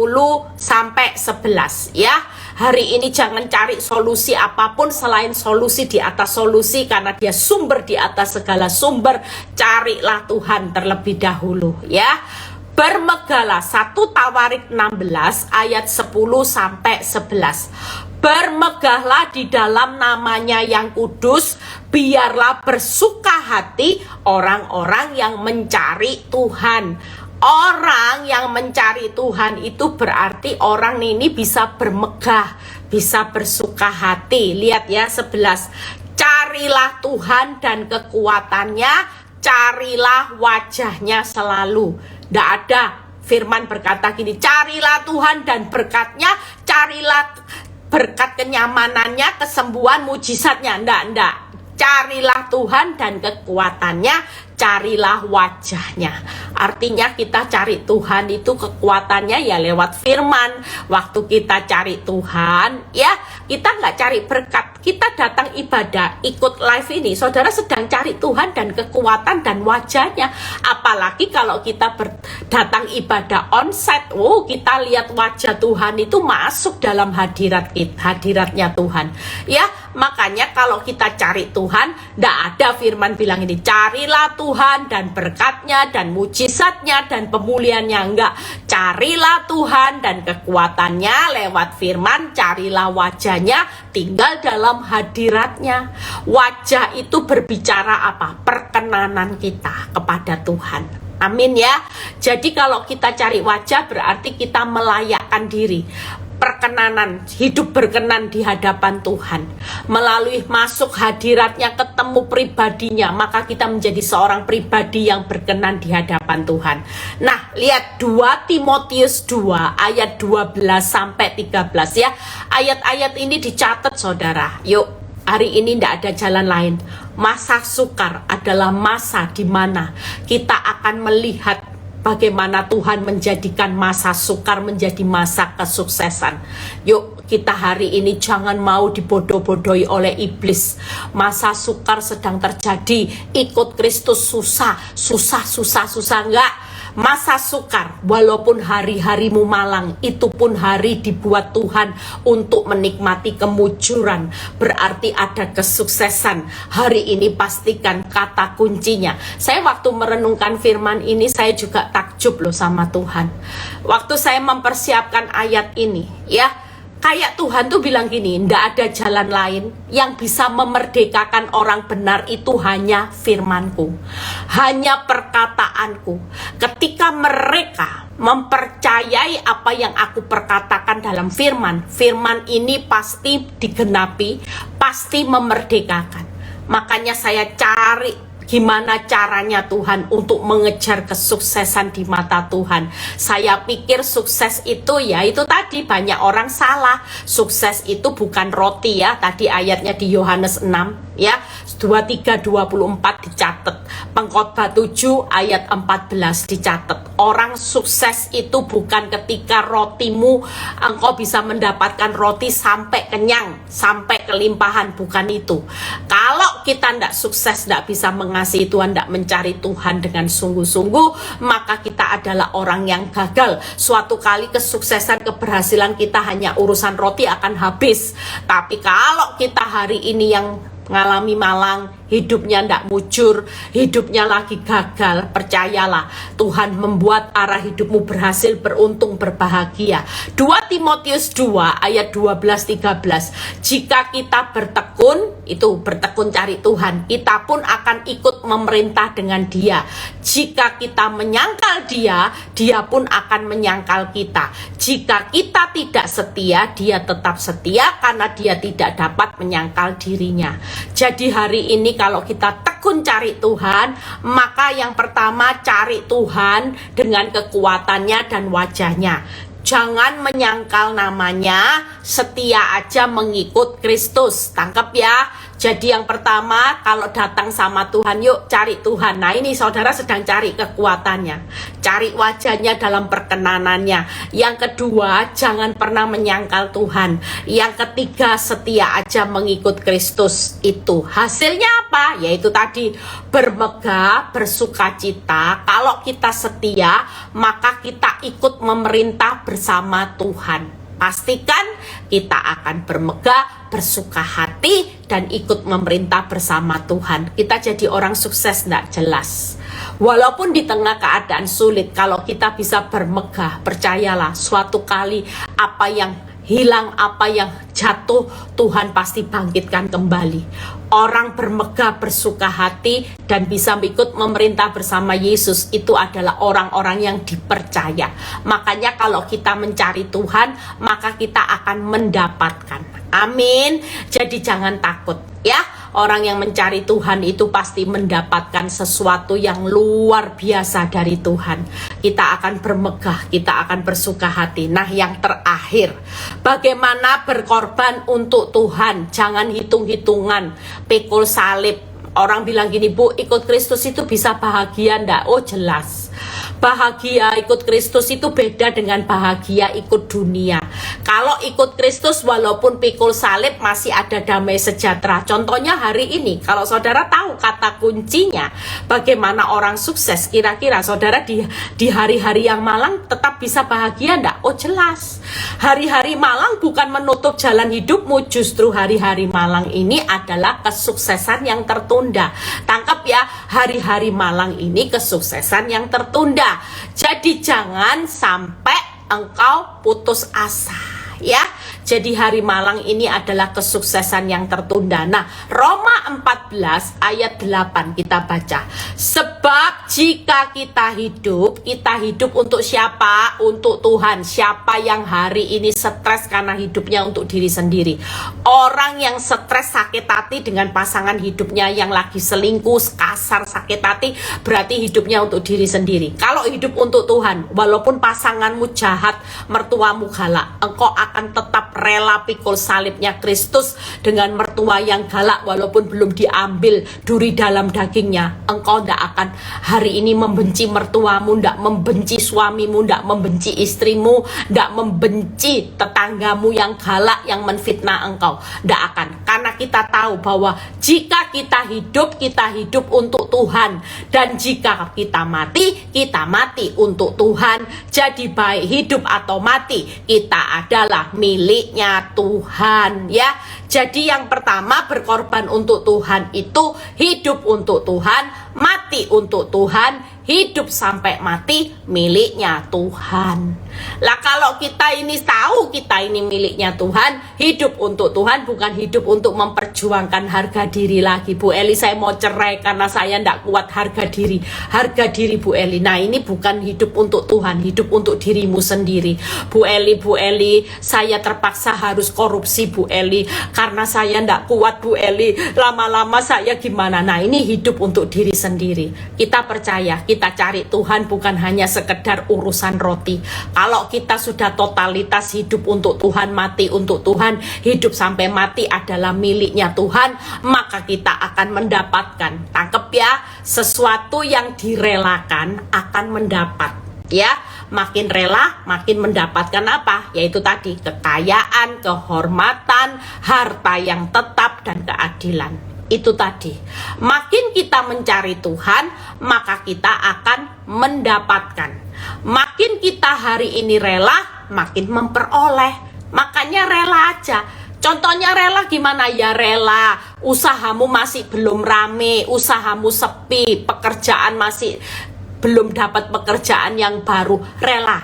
sampai 11 ya. Hari ini jangan cari solusi apapun selain solusi di atas solusi, karena dia sumber di atas segala sumber. Carilah Tuhan terlebih dahulu ya. Bermegahlah, 1 Tawarik 16 ayat 10 sampai 11. Bermegahlah di dalam namanya yang kudus, biarlah bersuka hati orang-orang yang mencari Tuhan. Orang yang mencari Tuhan itu berarti orang ini bisa bermegah, bisa bersuka hati. Lihat ya 11. Carilah Tuhan dan kekuatannya, carilah wajahnya selalu. Tidak ada Firman berkata gini, carilah Tuhan dan berkatnya, carilah berkat kenyamanannya, kesembuhan, mujizatnya. Enggak. Carilah Tuhan dan kekuatannya, carilah wajahnya. Artinya kita cari Tuhan itu kekuatannya ya lewat firman. Waktu kita cari Tuhan, ya kita nggak cari berkat. Kita datang ibadah, ikut live ini, saudara sedang cari Tuhan dan kekuatan dan wajahnya. Apalagi kalau kita datang ibadah onsite, kita lihat wajah Tuhan itu masuk dalam hadiratnya Tuhan. Ya, makanya kalau kita cari Tuhan, tidak ada firman bilang ini, carilah Tuhan dan berkatnya dan mujizatnya dan pemulihannya. Enggak, carilah Tuhan dan kekuatannya lewat firman, carilah wajahnya, tinggal dalam hadiratnya. Wajah itu berbicara apa? Perkenanan kita kepada Tuhan. Amin ya. Jadi kalau kita cari wajah berarti kita melayakkan diri. Perkenanan, hidup berkenan di hadapan Tuhan. Melalui masuk hadiratnya, ketemu pribadinya, maka kita menjadi seorang pribadi yang berkenan di hadapan Tuhan. Nah, lihat 2 Timotius 2 ayat 12 sampai 13 ya. Ayat-ayat ini dicatat saudara. Yuk, hari ini tidak ada jalan lain. Masa sukar adalah masa di mana kita akan melihat bagaimana Tuhan menjadikan masa sukar menjadi masa kesuksesan. Yuk kita hari ini jangan mau dibodoh-bodohi oleh iblis. Masa sukar sedang terjadi, ikut Kristus susah enggak. Masa sukar, walaupun hari-harimu malang, itu pun hari dibuat Tuhan untuk menikmati kemujuran. Berarti ada kesuksesan. Hari ini pastikan kata kuncinya. Saya waktu merenungkan firman ini, saya juga takjub loh sama Tuhan. Waktu saya mempersiapkan ayat ini, ya, kayak Tuhan tuh bilang gini, ndak ada jalan lain yang bisa memerdekakan orang benar, itu hanya firmanku, hanya perkataanku. Ketika mereka mempercayai apa yang aku perkatakan dalam firman, firman ini pasti digenapi, pasti memerdekakan. Makanya saya cari gimana caranya Tuhan untuk mengejar kesuksesan di mata Tuhan. Saya pikir sukses itu ya itu tadi, banyak orang salah. Sukses itu bukan roti ya. Tadi ayatnya di Yohanes 6 ya, 23:24 dicatat. Pengkhotbah 7 ayat 14 dicatat. Orang sukses itu bukan ketika rotimu engkau bisa mendapatkan roti sampai kenyang, sampai kelimpahan, bukan itu. Kalau kita tidak sukses, tidak bisa mengasihi Tuhan, tidak mencari Tuhan dengan sungguh-sungguh, maka kita adalah orang yang gagal. Suatu kali kesuksesan, keberhasilan kita hanya urusan roti akan habis. Tapi kalau kita hari ini yang mengalami malang, hidupnya tidak mujur, hidupnya lagi gagal, percayalah Tuhan membuat arah hidupmu berhasil, beruntung, berbahagia. 2 Timotius 2 ayat 12-13. Jika kita bertekun, itu bertekun cari Tuhan, kita pun akan ikut memerintah dengan Dia. Jika kita menyangkal Dia, Dia pun akan menyangkal kita. Jika kita tidak setia, Dia tetap setia karena Dia tidak dapat menyangkal dirinya. Jadi hari ini kalau kita tekun cari Tuhan, maka yang pertama cari Tuhan dengan kekuatannya dan wajahnya. Jangan menyangkal namanya, setia aja mengikut Kristus. Tangkap ya. Jadi yang pertama, kalau datang sama Tuhan, yuk cari Tuhan. Nah ini saudara sedang cari kekuatannya, cari wajahnya dalam perkenanannya. Yang kedua, jangan pernah menyangkal Tuhan. Yang ketiga, setia aja mengikut Kristus. Itu hasilnya apa? Yaitu tadi, bermegah, bersukacita. Kalau kita setia, maka kita ikut memerintah bersama Tuhan. Pastikan kita akan bermegah, bersuka hati, dan ikut memerintah bersama Tuhan. Kita jadi orang sukses tidak jelas. Walaupun di tengah keadaan sulit, kalau kita bisa bermegah, percayalah suatu kali apa yang hilang, apa yang jatuh, Tuhan pasti bangkitkan kembali. Orang bermegah, bersuka hati, dan bisa ikut memerintah bersama Yesus, itu adalah orang-orang yang dipercaya. Makanya kalau kita mencari Tuhan, maka kita akan mendapatkan. Amin. Jadi jangan takut ya. Orang yang mencari Tuhan itu pasti mendapatkan sesuatu yang luar biasa dari Tuhan. kita akan bermegah, kita akan bersuka hati. Nah, yang terakhir, bagaimana berkorban untuk Tuhan. Jangan hitung-hitungan, pikul salib. Orang bilang gini, Bu, ikut Kristus itu bisa bahagia ndak? Oh, jelas. Bahagia ikut Kristus itu beda dengan bahagia ikut dunia. Kalau ikut Kristus walaupun pikul salib masih ada damai sejahtera. Contohnya hari ini, kalau saudara tahu kata kuncinya bagaimana orang sukses, kira-kira saudara di hari-hari yang malang tetap bisa bahagia enggak? Oh, jelas. Hari-hari malang bukan menutup jalan hidupmu, justru hari-hari malang ini adalah kesuksesan yang tertunda. Tangkap ya, hari-hari malang ini kesuksesan yang tertunda. Jadi jangan sampai engkau putus asa, ya. Jadi hari malang ini adalah kesuksesan yang tertunda. Nah, Roma 14 ayat 8 kita baca. Sebab jika kita hidup untuk siapa? Untuk Tuhan. Siapa yang hari ini stres karena hidupnya untuk diri sendiri? Orang yang stres sakit hati dengan pasangan hidupnya yang lagi selingkuh, kasar, sakit hati, berarti hidupnya untuk diri sendiri. Kalau hidup untuk Tuhan, walaupun pasanganmu jahat, mertuamu galak, engkau akan tetap rela pikul salibnya Kristus dengan mertua yang galak walaupun belum diambil duri dalam dagingnya. Engkau tidak akan hari ini membenci mertuamu, tidak membenci suamimu, tidak membenci istrimu, tidak membenci tetanggamu yang galak, yang menfitnah engkau. Tidak akan, karena kita tahu bahwa jika kita hidup untuk Tuhan, dan jika kita mati untuk Tuhan. Jadi baik hidup atau mati, kita adalah miliknya Tuhan, ya. Jadi yang pertama, berkorban untuk Tuhan itu hidup untuk Tuhan, mati untuk Tuhan, hidup sampai mati miliknya Tuhan. Lah kalau kita ini tahu kita ini miliknya Tuhan, hidup untuk Tuhan bukan hidup untuk memperjuangkan harga diri lagi. Bu Eli, saya mau cerai karena saya tidak kuat harga diri. Harga diri Bu Eli. Nah, ini bukan hidup untuk Tuhan, hidup untuk dirimu sendiri. Bu Eli, saya terpaksa harus korupsi Bu Eli karena saya tidak kuat Bu Eli. Lama-lama saya gimana? Nah, ini hidup untuk diri sendiri. Kita percaya, kita cari Tuhan bukan hanya sekedar urusan roti. Kalau kita sudah totalitas hidup untuk Tuhan, mati untuk Tuhan, hidup sampai mati adalah miliknya Tuhan, maka kita akan mendapatkan, tangkep ya, sesuatu yang direlakan akan mendapat, ya. Makin rela, makin mendapatkan apa? Yaitu tadi, kekayaan, kehormatan, harta yang tetap, dan keadilan. Itu tadi, makin kita mencari Tuhan, maka kita akan mendapatkan. Makin kita hari ini rela, makin memperoleh. Makanya rela aja. Contohnya rela gimana? Ya rela, usahamu masih belum rame, usahamu sepi, pekerjaan masih belum dapat pekerjaan yang baru, rela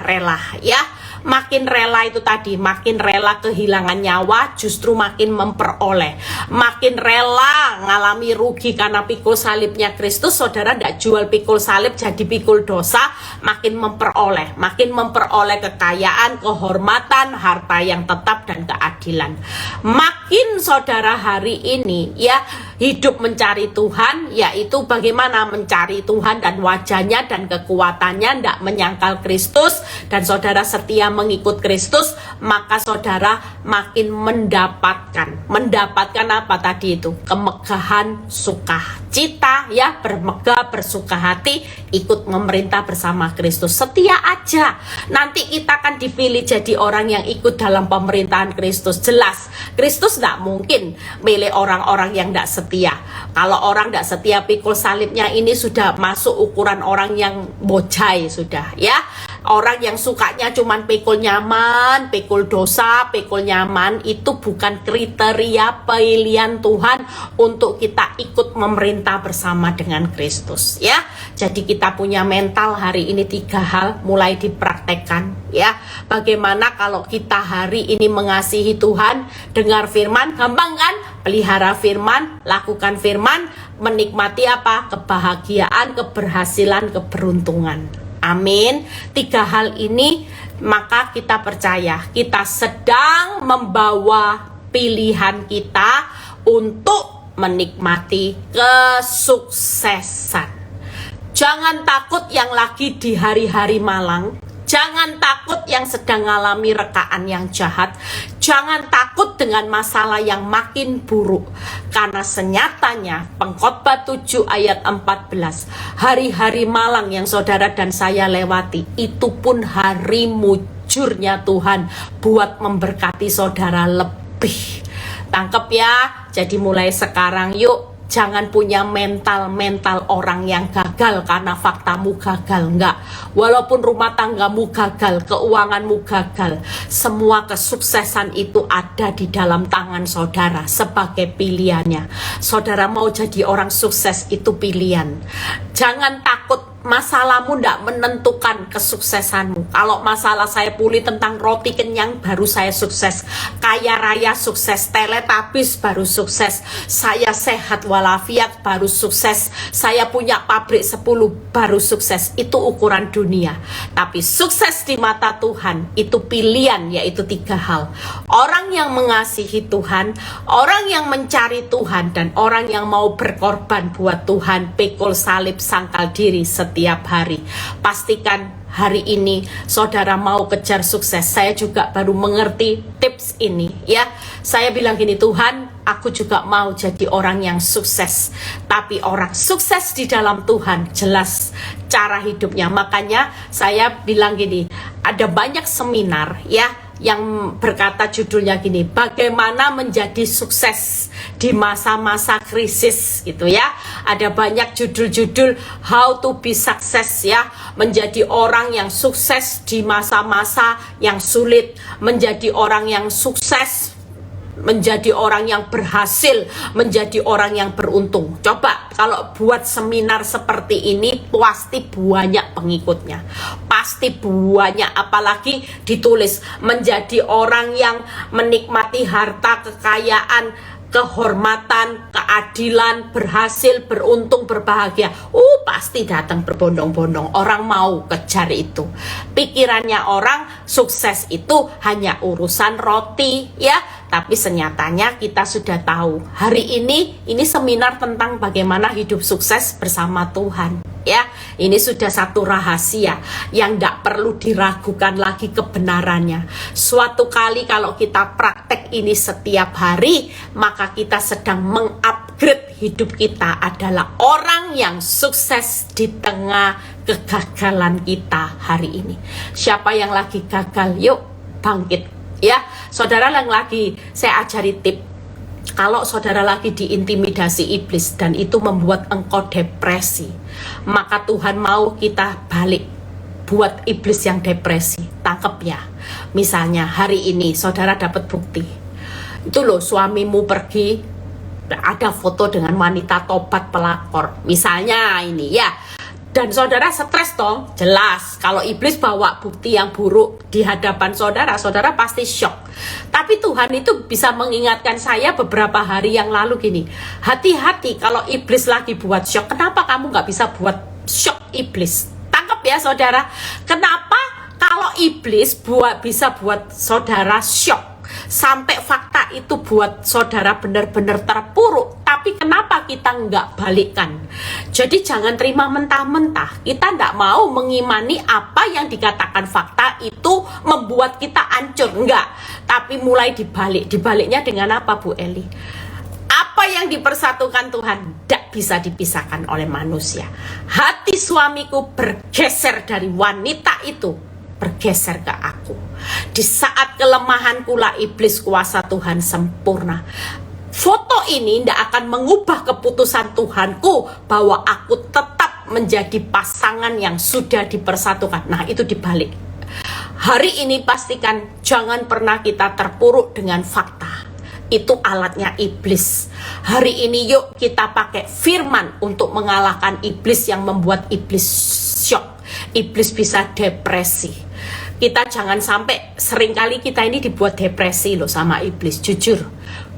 ya. Makin rela itu tadi, makin rela kehilangan nyawa, justru makin memperoleh. Makin rela ngalami rugi karena pikul salibnya Kristus, saudara tidak jual pikul salib jadi pikul dosa, makin memperoleh kekayaan, kehormatan, harta yang tetap, dan keadilan. Makin saudara hari ini ya hidup mencari Tuhan, yaitu bagaimana mencari Tuhan dan wajahnya dan kekuatannya, tidak menyangkal Kristus, dan saudara setia mengikut Kristus, maka saudara makin mendapatkan apa tadi itu? Kemegahan, sukacita, ya, bermegah, bersuka hati, ikut memerintah bersama Kristus. Setia aja, nanti kita akan dipilih jadi orang yang ikut dalam pemerintahan Kristus. Jelas, Kristus tidak mungkin milih orang-orang yang tidak setia. Kalau orang tidak setia, pikul salibnya ini sudah masuk ukuran orang yang bojai sudah, ya. Orang yang sukanya cuman pikul nyaman, pikul dosa, pikul nyaman, itu bukan kriteria pilihan Tuhan untuk kita ikut memerintah bersama dengan Kristus, ya. Jadi kita punya mental hari ini 3 hal mulai dipraktekkan, ya. Bagaimana kalau kita hari ini mengasihi Tuhan, dengar firman, gampang kan? Pelihara firman, lakukan firman, menikmati apa? Kebahagiaan, keberhasilan, keberuntungan. Amin. 3 hal ini, maka kita percaya kita sedang membawa pilihan kita untuk menikmati kesuksesan. Jangan takut yang lagi di hari-hari malang. Jangan takut yang sedang mengalami rekaan yang jahat. Jangan takut dengan masalah yang makin buruk. Karena senyatanya Pengkhotbah 7 ayat 14, hari-hari malang yang saudara dan saya lewati, itu pun hari mujurnya Tuhan buat memberkati saudara lebih. Tangkep ya. Jadi mulai sekarang yuk, jangan punya mental orang yang gagal karena faktamu gagal. Enggak. Walaupun rumah tanggamu gagal, keuanganmu gagal, semua kesuksesan itu ada di dalam tangan saudara sebagai pilihannya. Saudara mau jadi orang sukses, itu pilihan. Jangan takut masalahmu tidak menentukan kesuksesanmu. Kalau masalah saya pulih tentang roti kenyang, baru saya sukses. Kaya raya sukses. Teletabis baru sukses. Saya sehat walafiat baru sukses. Saya punya pabrik 10 baru sukses. Itu ukuran dunia. Tapi sukses di mata Tuhan itu pilihan, yaitu 3 hal. Orang yang mengasihi Tuhan, orang yang mencari Tuhan, dan orang yang mau berkorban buat Tuhan, pikul salib, sangkal diri setiap hari. Pastikan hari ini saudara mau kejar sukses. Saya juga baru mengerti tips ini ya. Saya bilang gini, Tuhan, aku juga mau jadi orang yang sukses. Tapi orang sukses di dalam Tuhan jelas cara hidupnya. Makanya saya bilang gini, ada banyak seminar ya yang berkata judulnya gini, bagaimana menjadi sukses di masa-masa krisis gitu ya. Ada banyak judul-judul how to be success ya, menjadi orang yang sukses di masa-masa yang sulit, menjadi orang yang sukses, menjadi orang yang berhasil, menjadi orang yang beruntung. Coba kalau buat seminar seperti ini, pasti banyak pengikutnya, pasti banyak. Apalagi ditulis menjadi orang yang menikmati harta, kekayaan, kehormatan, keadilan, berhasil, beruntung, berbahagia. Pasti datang berbondong-bondong. Orang mau kejar itu. Pikirannya orang sukses itu hanya urusan roti ya. Tapi senyatanya kita sudah tahu, hari ini seminar tentang bagaimana hidup sukses bersama Tuhan ya. Ini sudah satu rahasia yang tidak perlu diragukan lagi kebenarannya. Suatu kali kalau kita praktek ini setiap hari, maka kita sedang mengupgrade hidup kita adalah orang yang sukses di tengah kegagalan kita hari ini. Siapa yang lagi gagal, yuk bangkit ya. Saudara yang lagi saya ajari tip, kalau saudara lagi diintimidasi iblis dan itu membuat engkau depresi, maka Tuhan mau kita balik buat iblis yang depresi. Tangkep ya. Misalnya hari ini saudara dapat bukti, itu loh suamimu pergi, ada foto dengan wanita tobat pelakor misalnya ini ya, dan saudara stres dong. Jelas kalau iblis bawa bukti yang buruk di hadapan saudara, saudara pasti shock. Tapi Tuhan itu bisa mengingatkan saya beberapa hari yang lalu gini, hati-hati kalau iblis lagi buat shock. Kenapa kamu nggak bisa buat shock iblis? Tangkap ya saudara. Kenapa kalau iblis bisa buat saudara shock sampai fakta itu buat saudara benar-benar terpuruk, tapi kenapa kita nggak balikkan? Jadi jangan terima mentah-mentah. Kita nggak mau mengimani apa yang dikatakan fakta itu membuat kita hancur, enggak. Tapi mulai dibalik. Dibaliknya dengan apa Bu Eli? Apa yang dipersatukan Tuhan tidak bisa dipisahkan oleh manusia. Hati suamiku bergeser dari wanita itu, bergeser ke aku. Di saat kelemahanku lah iblis, kuasa Tuhan sempurna. Foto ini tidak akan mengubah keputusan Tuhanku bahwa aku tetap menjadi pasangan yang sudah dipersatukan. Nah, itu dibalik. Hari ini pastikan jangan pernah kita terpuruk dengan fakta. Itu alatnya iblis. Hari ini yuk kita pakai firman untuk mengalahkan iblis yang membuat iblis shock. Iblis bisa depresi. Kita jangan sampai, seringkali kita ini dibuat depresi loh sama iblis. Jujur,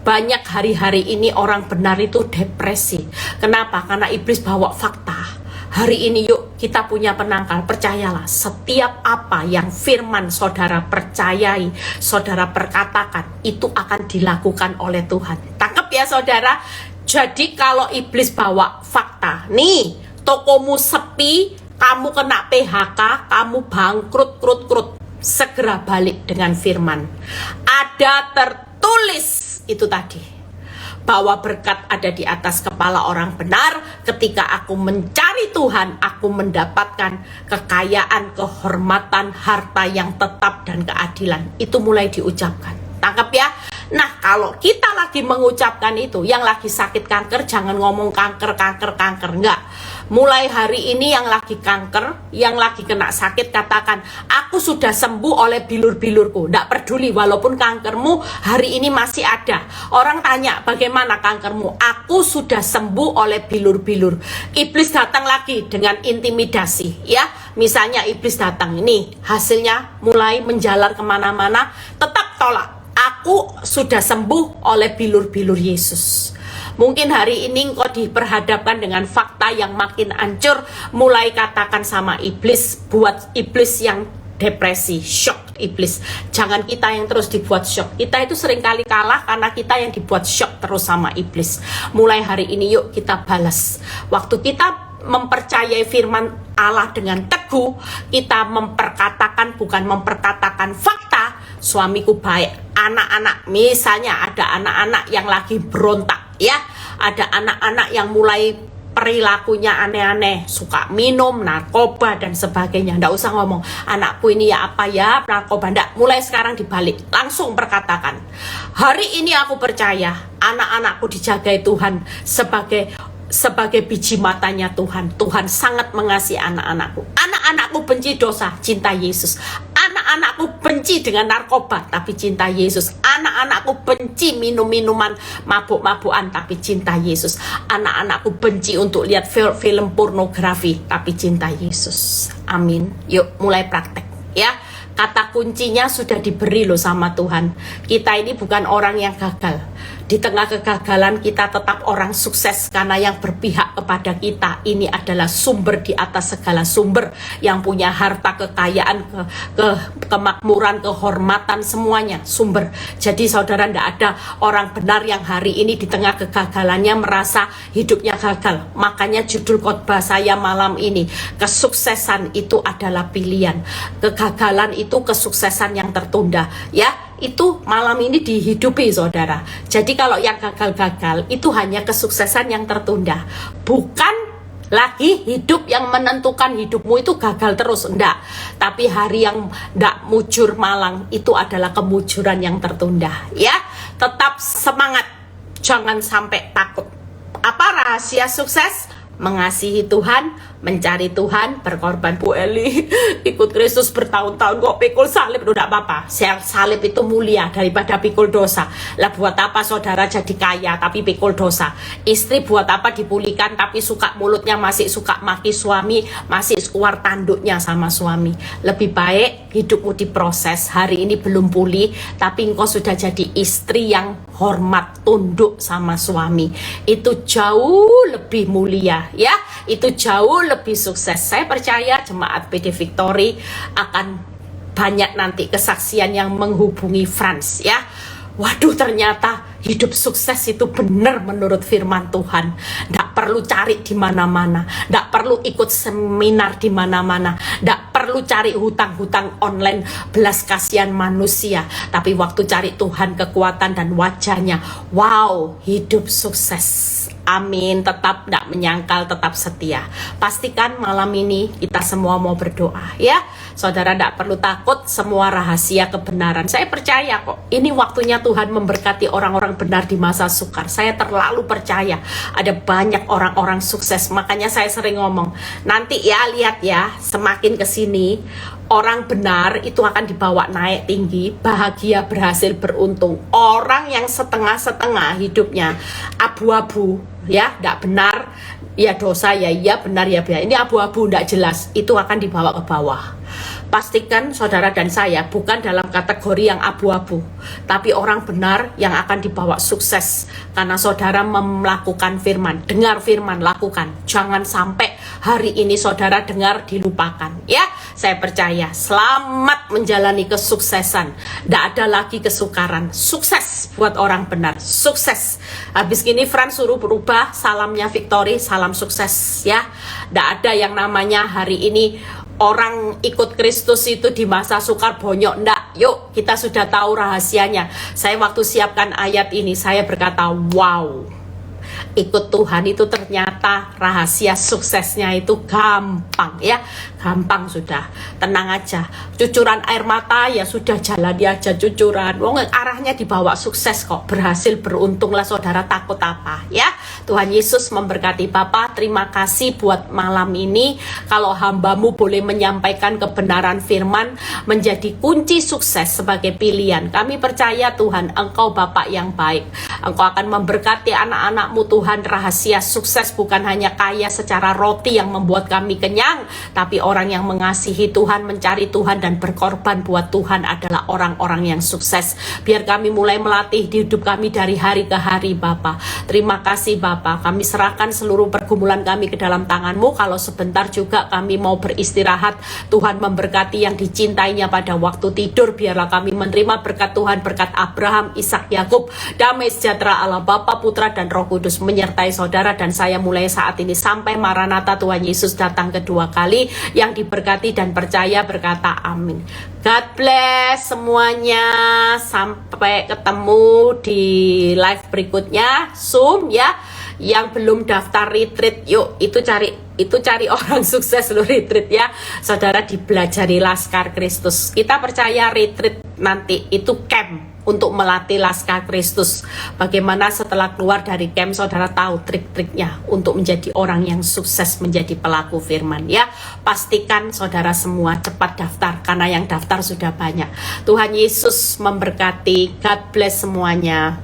banyak hari-hari ini orang benar itu depresi. Kenapa? Karena iblis bawa fakta. Hari ini yuk kita punya penangkal. Percayalah, setiap apa yang firman saudara percayai, saudara perkatakan, itu akan dilakukan oleh Tuhan. Tangkap ya saudara. Jadi kalau iblis bawa fakta, nih tokomu sepi, kamu kena PHK, kamu bangkrut, segera balik dengan firman. Ada tertulis itu tadi, bahwa berkat ada di atas kepala orang benar. Ketika aku mencari Tuhan, aku mendapatkan kekayaan, kehormatan, harta yang tetap, dan keadilan. Itu mulai diucapkan. Tangkap ya. Nah, kalau kita lagi mengucapkan itu, yang lagi sakit kanker, jangan ngomong kanker, enggak. Mulai hari ini yang lagi kanker, yang lagi kena sakit, katakan, aku sudah sembuh oleh bilur-bilurku. Nggak peduli, walaupun kankermu hari ini masih ada. Orang tanya, bagaimana kankermu? Aku sudah sembuh oleh bilur-bilur. Iblis datang lagi dengan intimidasi, ya. Misalnya iblis datang, ini hasilnya mulai menjalar kemana-mana, tetap tolak. Aku sudah sembuh oleh bilur-bilur Yesus. Mungkin hari ini engkau diperhadapkan dengan fakta yang makin hancur. Mulai katakan sama iblis, buat iblis yang depresi, shock iblis. Jangan kita yang terus dibuat shock. Kita itu seringkali kalah karena kita yang dibuat shock terus sama iblis. Mulai hari ini yuk kita balas. Waktu kita mempercayai firman Allah dengan teguh, kita memperkatakan, bukan memperkatakan fakta. Suamiku baik, anak-anak, misalnya ada anak-anak yang lagi berontak, ya, ada anak-anak yang mulai perilakunya aneh-aneh, suka minum, narkoba, dan sebagainya. Nggak usah ngomong, anakku ini ya apa ya, narkoba. Nggak, mulai sekarang dibalik, langsung perkatakan, hari ini aku percaya anak-anakku dijagai Tuhan sebagai biji matanya Tuhan. Tuhan sangat mengasihi anak-anakku. Anak-anakku benci dosa, cinta Yesus. Anak-anakku benci dengan narkoba, tapi cinta Yesus. Anak-anakku benci minum-minuman, mabuk-mabukan, tapi cinta Yesus. Anak-anakku benci untuk lihat film pornografi, tapi cinta Yesus. Amin. Yuk mulai praktek, ya. Kata kuncinya sudah diberi loh sama Tuhan. Kita ini bukan orang yang gagal. Di tengah kegagalan kita tetap orang sukses, karena yang berpihak kepada kita ini adalah sumber di atas segala sumber, yang punya harta, kekayaan, kemakmuran, kehormatan, semuanya sumber. Jadi saudara, tidak ada orang benar yang hari ini di tengah kegagalannya merasa hidupnya gagal. Makanya judul khotbah saya malam ini, kesuksesan itu adalah pilihan. Kegagalan itu kesuksesan yang tertunda, ya. Itu malam ini dihidupi saudara. Jadi kalau yang gagal-gagal itu hanya kesuksesan yang tertunda, bukan lagi hidup yang menentukan hidupmu itu gagal terus, enggak. Tapi hari yang enggak mujur malang itu adalah kemujuran yang tertunda, ya. Tetap semangat, jangan sampai takut. Apa rahasia sukses? Mengasihi Tuhan, mencari Tuhan, berkorban. Bu Eli ikut Kristus bertahun-tahun kok pikul salib, udah apa-apa. Salib itu mulia daripada pikul dosa. Lah buat apa saudara jadi kaya tapi pikul dosa? Istri buat apa dipulihkan tapi suka mulutnya masih suka maki suami, masih keluar tanduknya sama suami? Lebih baik hidupmu diproses. Hari ini belum pulih tapi engkau sudah jadi istri yang hormat, tunduk sama suami. Itu jauh lebih mulia, ya. Itu jauh lebih sukses. Saya percaya jemaat PD Victory akan banyak nanti kesaksian yang menghubungi Frans, ya. Waduh, ternyata hidup sukses itu benar menurut firman Tuhan. Nggak perlu cari di mana-mana, nggak perlu ikut seminar di mana-mana, nggak perlu cari hutang-hutang online, belas kasihan manusia. Tapi waktu cari Tuhan, kekuatan dan wajahnya, wow, hidup sukses. Amin. Tetap tidak menyangkal, tetap setia. Pastikan malam ini kita semua mau berdoa, ya. Saudara tidak perlu takut, semua rahasia kebenaran. Saya percaya kok, ini waktunya Tuhan memberkati orang-orang benar di masa sukar. Saya terlalu percaya ada banyak orang-orang sukses. Makanya saya sering ngomong, nanti ya lihat ya, semakin kesini orang benar itu akan dibawa naik tinggi, bahagia, berhasil, beruntung. Orang yang setengah-setengah hidupnya abu-abu, ya, tidak benar, ya dosa, ya iya, benar, ya biar. Ini abu-abu, tidak jelas, itu akan dibawa ke bawah. Pastikan saudara dan saya bukan dalam kategori yang abu-abu, tapi orang benar yang akan dibawa sukses. Karena saudara melakukan firman, dengar firman, lakukan. Jangan sampai hari ini saudara dengar dilupakan. Ya, saya percaya selamat menjalani kesuksesan. Tidak ada lagi kesukaran. Sukses buat orang benar, sukses. Habis gini Fran suruh berubah salamnya Victory, salam sukses ya. Tidak ada yang namanya hari ini orang ikut Kristus itu di masa sukar bonyok. Ndak, yuk kita sudah tahu rahasianya. Saya waktu siapkan ayat ini, saya berkata, wow, ikut Tuhan itu ternyata rahasia suksesnya itu gampang ya, gampang sudah, tenang aja. Cucuran air mata ya sudah, jalani aja cucuran. Wong arahnya dibawa sukses kok, berhasil, beruntunglah saudara, takut apa ya. Tuhan Yesus memberkati. Bapak, terima kasih buat malam ini. Kalau hambamu boleh menyampaikan kebenaran firman menjadi kunci sukses sebagai pilihan. Kami percaya Tuhan, Engkau Bapak yang baik. Engkau akan memberkati anak-anakmu Tuhan. Rahasia sukses bukan hanya kaya secara roti yang membuat kami kenyang, tapi orang yang mengasihi Tuhan, mencari Tuhan dan berkorban buat Tuhan adalah orang-orang yang sukses. Biar kami mulai melatih di hidup kami dari hari ke hari Bapak. Terima kasih Bapak, kami serahkan seluruh pergumulan kami ke dalam tangan-Mu. Kalau sebentar juga kami mau beristirahat, Tuhan memberkati yang dicintainya pada waktu tidur. Biarlah kami menerima berkat Tuhan, berkat Abraham, Ishak, Yakub. Damai sejahtera Allah Bapa, Putra dan Roh Kudus menyertai saudara dan saya mulai saat ini sampai Maranatha Tuhan Yesus datang kedua kali. Yang diberkati dan percaya berkata amin. God bless semuanya. Sampai ketemu di live berikutnya, Zoom ya. Yang belum daftar retreat, yuk itu cari orang sukses lo retreat ya. Saudara dibelajari Laskar Kristus. Kita percaya retreat nanti itu camp untuk melatih Laskar Kristus. Bagaimana setelah keluar dari camp saudara tahu trik-triknya untuk menjadi orang yang sukses, menjadi pelaku firman ya. Pastikan saudara semua cepat daftar karena yang daftar sudah banyak. Tuhan Yesus memberkati. God bless semuanya.